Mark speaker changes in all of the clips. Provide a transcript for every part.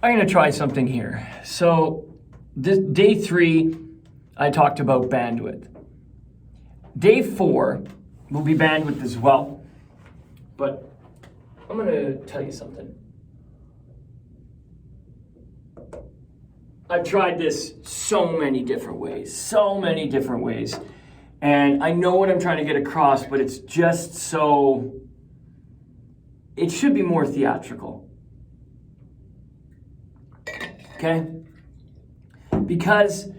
Speaker 1: I'm going to try something here. So this day 3, I talked about bandwidth. Day 4 will be bandwidth as well. But I'm going to tell you something. I've tried this so many different ways. And I know what I'm trying to get across, but it's just so, it should be more theatrical. Okay? Because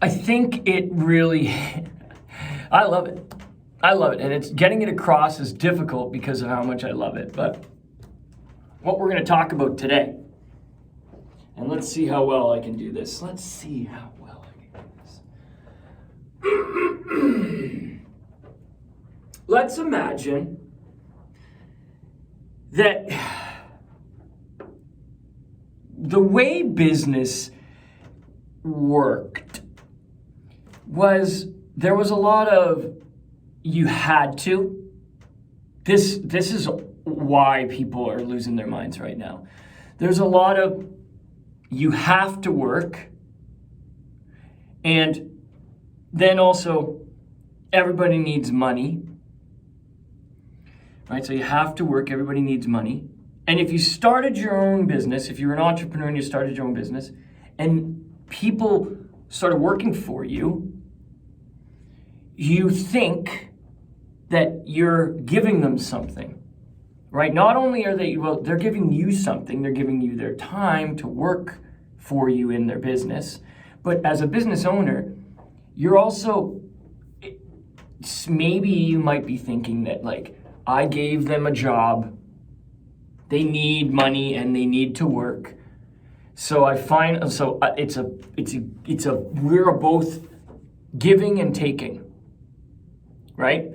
Speaker 1: I think it really, I love it. And it's getting it across is difficult because of how much I love it. But what we're going to talk about today, and let's see how well I can do this. Let's imagine that the way business worked was there was a lot of you had to. This is why people are losing their minds right now. There's a lot of you have to work, and then also everybody needs money, right? So you have to work, everybody needs money. And if you started your own business, if you're an entrepreneur and you started your own business, and people started working for you, you think that you're giving them something, right? Not only are they're giving you something, they're giving you their time to work for you in their business. But as a business owner, you're also, maybe you might be thinking that like, I gave them a job, they need money and they need to work. So we're both giving and taking, right?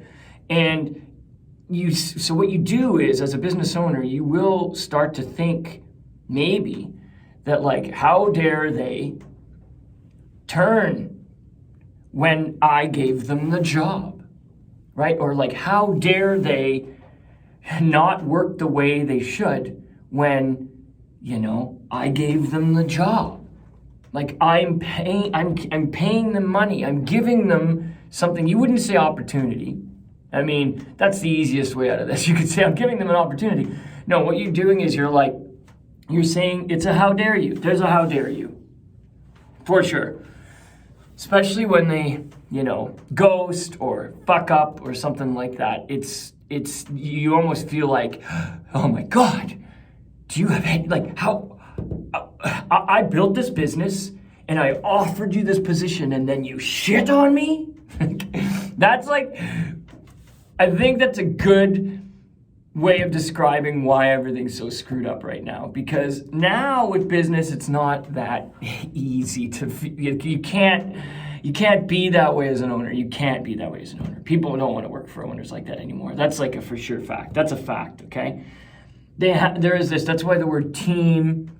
Speaker 1: And so what you do is, as a business owner, you will start to think maybe that like, how dare they turn when I gave them the job, right? Or like, how dare they not work the way they should when, I gave them the job. Like I'm paying them money. I'm giving them something. You wouldn't say opportunity. I mean, that's the easiest way out of this. You could say I'm giving them an opportunity. No, what you're doing is you're saying it's a how dare you. There's a how dare you. For sure. Especially when they, ghost or fuck up or something like that. You almost feel like, oh my God, do you have any, like how, I built this business and I offered you this position and then you shit on me? That's like, I think that's a good way of describing why everything's so screwed up right now. Because now with business, it's not that easy to, you can't be that way as an owner. You can't be that way as an owner. People don't want to work for owners like that anymore. That's like a for sure fact. That's a fact, okay? There is this, that's why the word team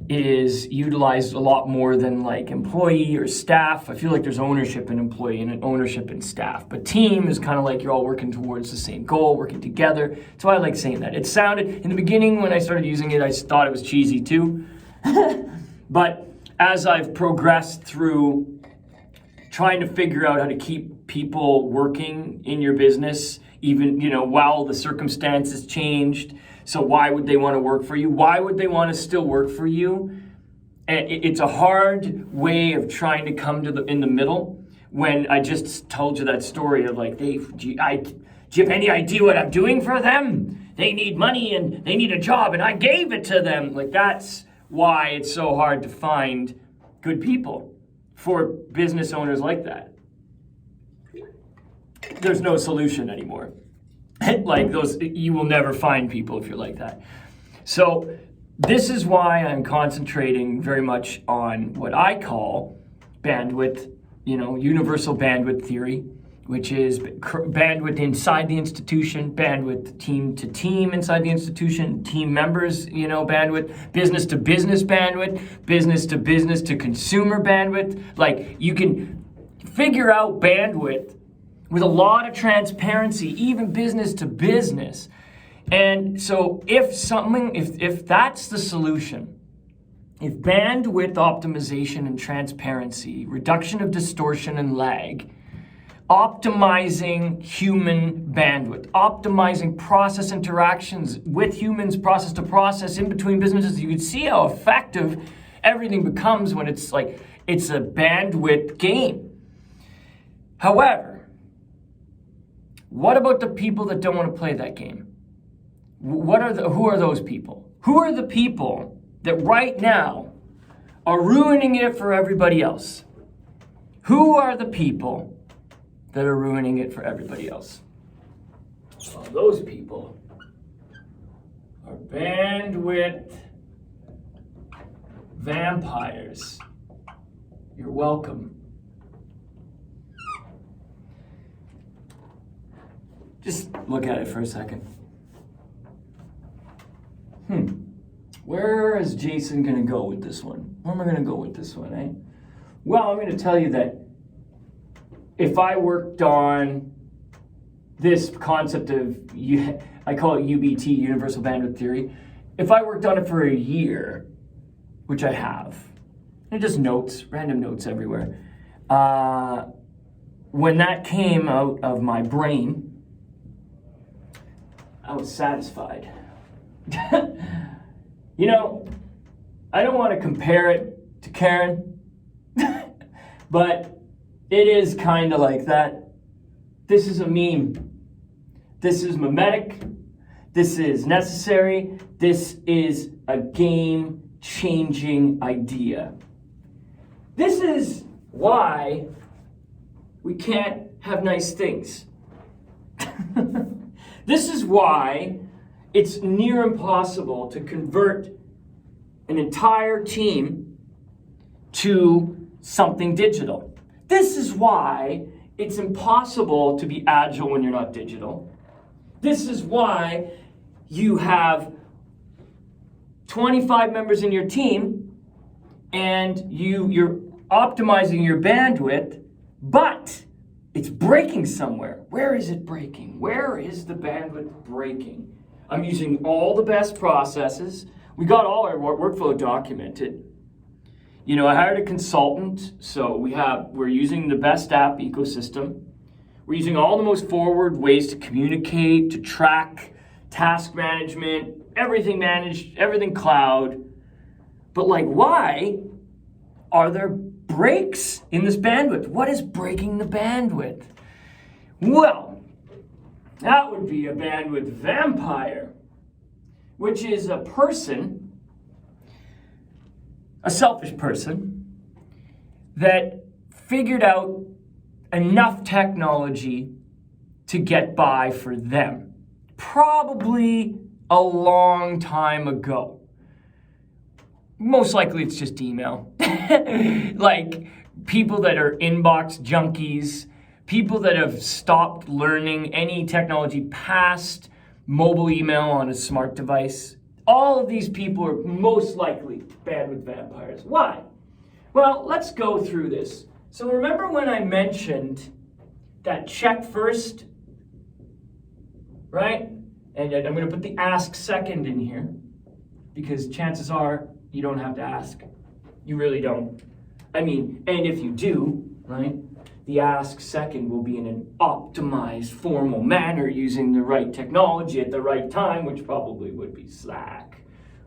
Speaker 1: is utilized a lot more than like employee or staff. I feel like there's ownership in employee and an ownership in staff. But team is kind of like you're all working towards the same goal, working together. That's why I like saying that. It sounded, in the beginning when I started using it, I thought it was cheesy too. But as I've progressed through trying to figure out how to keep people working in your business, even, while the circumstances changed. So why would they want to work for you? Why would they want to still work for you? And it's a hard way of trying to come to in the middle. When I just told you that story of like, do you have any idea what I'm doing for them? They need money and they need a job and I gave it to them. Like that's why it's so hard to find good people for business owners like that. There's no solution anymore. Like those, you will never find people if you're like that. So this is why I'm concentrating very much on what I call bandwidth, universal bandwidth theory, which is bandwidth inside the institution, bandwidth team to team inside the institution, team members, bandwidth, business to business bandwidth, business to consumer bandwidth. Like you can figure out bandwidth with a lot of transparency, even business to business. And so if that's the solution, if bandwidth optimization and transparency, reduction of distortion and lag, optimizing human bandwidth, optimizing process interactions with humans, process to process, in between businesses, you can see how effective everything becomes when it's like, it's a bandwidth game. However, what about the people that don't want to play that game? Who are those people? Who are the people that right now are ruining it for everybody else? Who are the people that are ruining it for everybody else? Well, those people are bandwidth vampires. You're welcome. Just look at it for a second. Where is Jason going to go with this one? Where am I going to go with this one, eh? Well, I'm going to tell you that if I worked on this concept of, I call it UBT, Universal Bandwidth Theory, if I worked on it for a year, which I have, and just notes, random notes everywhere, when that came out of my brain, I was satisfied. You know, I don't want to compare it to Karen, but it is kind of like that. This is a meme. This is mimetic. This is necessary. This is a game-changing idea. This is why we can't have nice things. This is why it's near impossible to convert an entire team to something digital. This is why it's impossible to be agile when you're not digital. This is why you have 25 members in your team and you're optimizing your bandwidth, but it's breaking somewhere. Where is it breaking? Where is the bandwidth breaking? I'm using all the best processes. We got all our workflow documented. You know, I hired a consultant, so we're using the best app ecosystem. We're using all the most forward ways to communicate, to track, task management, everything managed, everything cloud. But like, why are there breaks in this bandwidth? What is breaking the bandwidth? Well, that would be a bandwidth vampire, which is a person, a selfish person, that figured out enough technology to get by for them. Probably a long time ago. Most likely it's just email. Like people that are inbox junkies, people that have stopped learning any technology past mobile email on a smart device. All of these people are most likely bandwidth vampires. Why? Well, let's go through this. So remember when I mentioned that check first, right? And I'm going to put the ask second in here because chances are you don't have to ask. You really don't. I mean, and if you do, right, the ask second will be in an optimized formal manner using the right technology at the right time, which probably would be Slack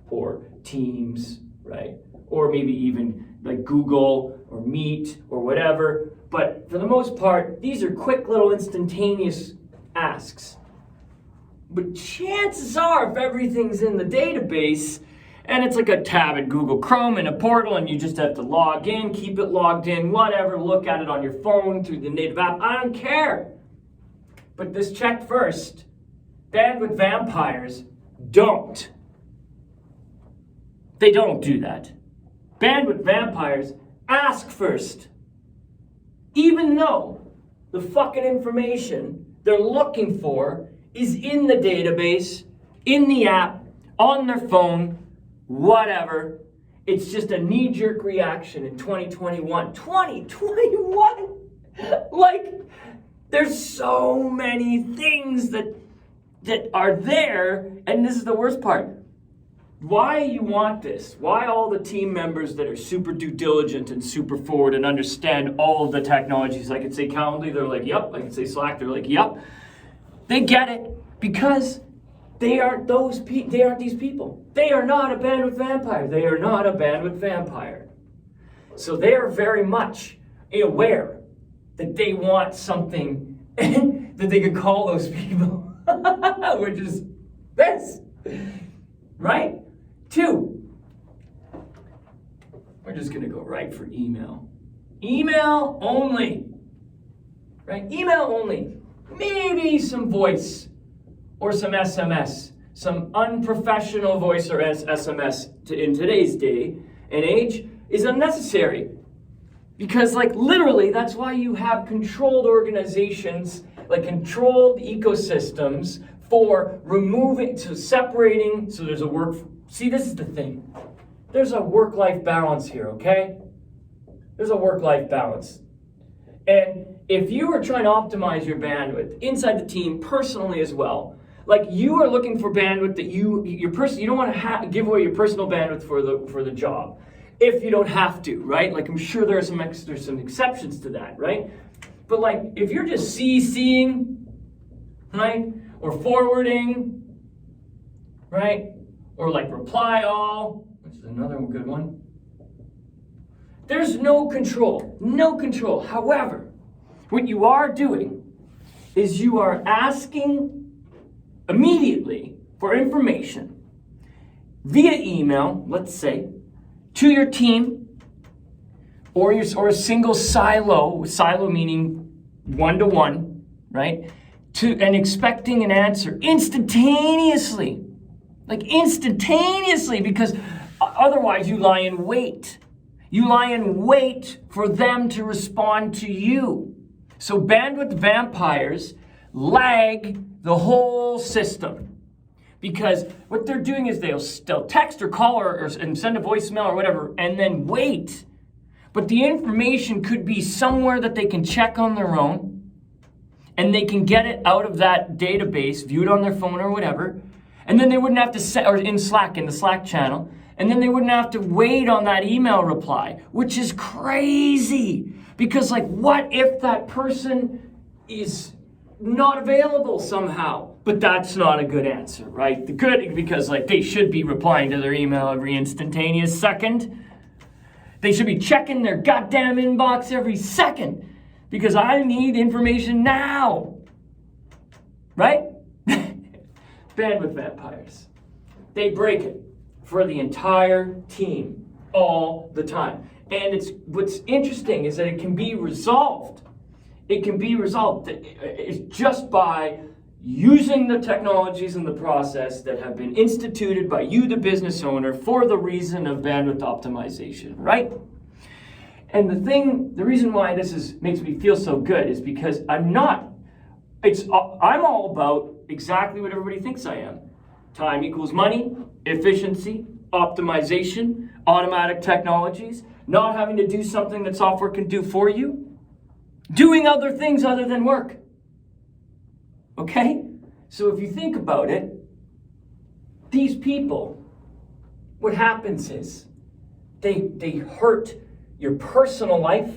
Speaker 1: or Teams, right? Or maybe even like Google or Meet or whatever. But for the most part, these are quick little instantaneous asks. But chances are, if everything's in the database, and it's like a tab at Google Chrome in a portal, and you just have to log in, keep it logged in, whatever, look at it on your phone through the native app, I don't care. But this check first, bandwidth vampires don't. They don't do that. Bandwidth vampires ask first. Even though the fucking information they're looking for is in the database, in the app, on their phone, whatever. It's just a knee-jerk reaction in 2021. 2021? Like, there's so many things that are there, and this is the worst part. why you want this, why all the team members that are super due diligent and super forward and understand all of the technologies. I could say Calendly, they're like, yep. I could say Slack, they're like, yep. They get it because they aren't these people. They are not a bandwidth vampire. They are not a bandwidth vampire. So they are very much aware that they want something that they could call those people, which is this, right? 2, we're just gonna go right for email. Email only, right? Email only. Maybe some voice or some SMS, some unprofessional voice or SMS in today's day and age is unnecessary. Because literally, that's why you have controlled organizations, controlled ecosystems for separating, so there's see, this is the thing. There's a work-life balance here, okay? There's a work-life balance. And if you are trying to optimize your bandwidth inside the team, personally as well, you are looking for bandwidth that you don't want to give away your personal bandwidth for the job. If you don't have to, right? I'm sure there's some exceptions to that, right? But if you're just CCing, right? Or forwarding, right? Or reply all, which is another good one. There's no control, no control. However, what you are doing is you are asking immediately for information via email, let's say, to your team, or a single silo meaning one-to-one, right? And expecting an answer instantaneously, because otherwise you lie in wait. You lie in wait for them to respond to you. So bandwidth vampires lag the whole system. Because what they're doing is they'll text or call and send a voicemail or whatever, and then wait. But the information could be somewhere that they can check on their own, and they can get it out of that database, viewed on their phone or whatever, and then they wouldn't have to or in the Slack channel, and then they wouldn't have to wait on that email reply, which is crazy. Because what if that person is not available somehow? But that's not a good answer, right? Because they should be replying to their email every instantaneous second. They should be checking their goddamn inbox every second, because I need information now, right? Bandwidth vampires. They break it for the entire team all the time. And what's interesting is that it can be resolved. It can be resolved. It's just by using the technologies and the process that have been instituted by you, the business owner, for the reason of bandwidth optimization, right? And the reason why this makes me feel so good is because I'm all about exactly what everybody thinks I am. Time equals money, efficiency, optimization, automatic technologies, not having to do something that software can do for you, doing other things other than work. Okay? So if you think about it, these people, what happens is they hurt your personal life,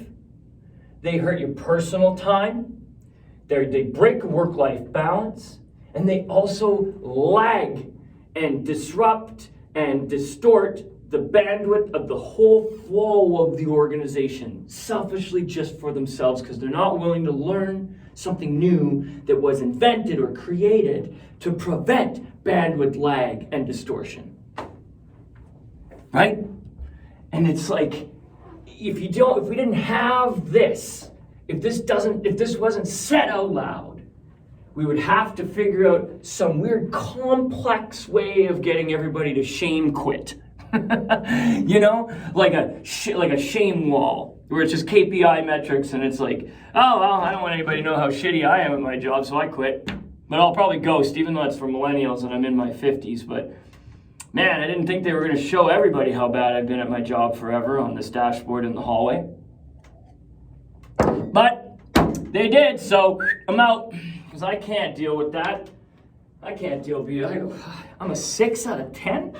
Speaker 1: they hurt your personal time, they break work-life balance, and they also lag and disrupt and distort the bandwidth of the whole flow of the organization, selfishly just for themselves, because they're not willing to learn something new that was invented or created to prevent bandwidth lag and distortion. Right? And it's if we didn't have this, if this wasn't said out loud, we would have to figure out some weird complex way of getting everybody to shame quit. Like a shame wall, where it's just KPI metrics, and it's oh well, I don't want anybody to know how shitty I am at my job, so I quit. But I'll probably ghost, even though it's for millennials and I'm in my 50s. But man, I didn't think they were going to show everybody how bad I've been at my job forever on this dashboard in the hallway. But they did, so I'm out, because I can't deal with that. I can't deal with it. I'm a 6 out of 10.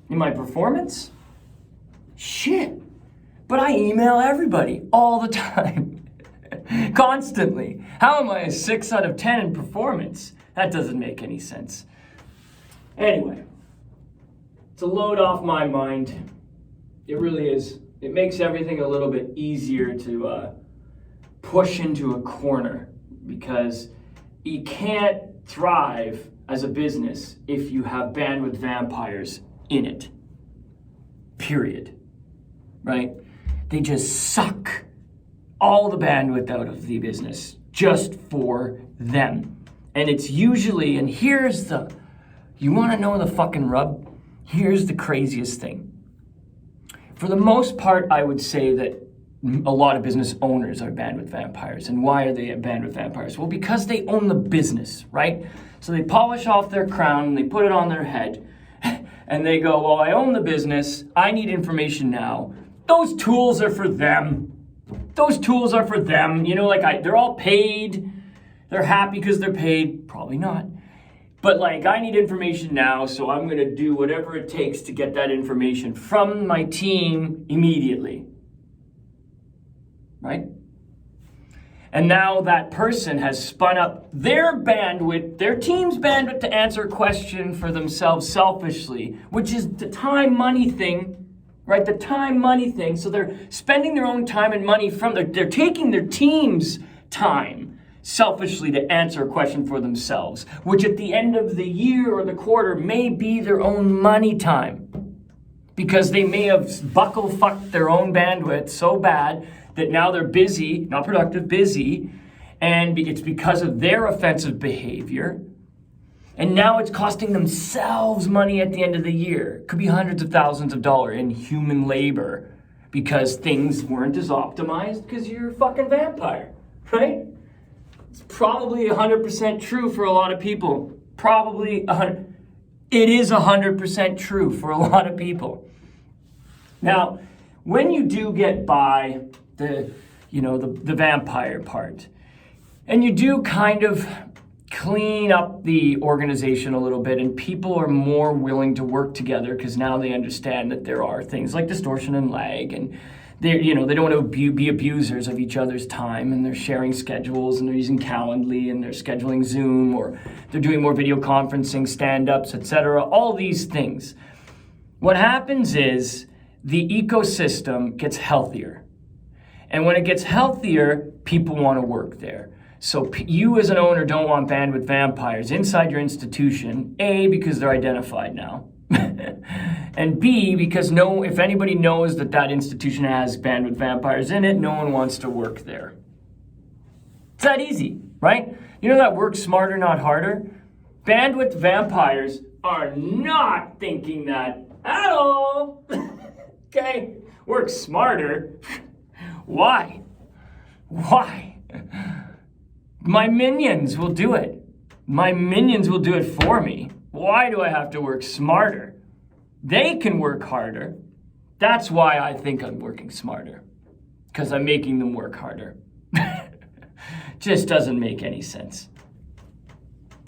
Speaker 1: In my performance? Shit. But I email everybody all the time. Constantly. How am I a 6 out of 10 in performance? That doesn't make any sense. Anyway, it's a load off my mind. It really is. It makes everything a little bit easier to push into a corner, because you can't thrive as a business if you have bandwidth vampires in it. Period. Right? They just suck all the bandwidth out of the business just for them. And it's usually, and you want to know the fucking rub? Here's the craziest thing. For the most part, I would say that a lot of business owners are bandwidth vampires. And why are they bandwidth vampires? Well, because they own the business, right? So they polish off their crown and they put it on their head and they go, well, I own the business. I need information now. Those tools are for them. Those tools are for them. You know, like they're all paid. They're happy because they're paid. Probably not. But like, I need information now, so I'm going to do whatever it takes to get that information from my team immediately. Right? And now that person has spun up their bandwidth, their team's bandwidth, to answer a question for themselves selfishly, which is the time money thing, right? The time money thing. So they're spending their own time and money they're taking their team's time selfishly to answer a question for themselves, which at the end of the year or the quarter may be their own money time, because they may have buckle fucked their own bandwidth so bad that now they're busy, not productive, busy, and it's because of their offensive behavior. And now it's costing themselves money at the end of the year. Could be hundreds of thousands of dollars in human labor because things weren't as optimized because you're a fucking vampire, right? It's probably 100% true for a lot of people. It is 100% true for a lot of people. Now, when you do get by the vampire part, and you do kind of clean up the organization a little bit, and people are more willing to work together because now they understand that there are things like distortion and lag, and they don't want to be abusers of each other's time, and they're sharing schedules, and they're using Calendly, and they're scheduling Zoom, or they're doing more video conferencing, stand-ups, etc. All these things. What happens is the ecosystem gets healthier. And when it gets healthier, people want to work there. So you as an owner don't want bandwidth vampires inside your institution, A, because they're identified now, and B, because if anybody knows that institution has bandwidth vampires in it, no one wants to work there. It's that easy, right? You know that work smarter, not harder? Bandwidth vampires are not thinking that at all. Okay? Work smarter. Why? My minions will do it. My minions will do it for me. Why do I have to work smarter? They can work harder. That's why I think I'm working smarter. Because I'm making them work harder. Just doesn't make any sense.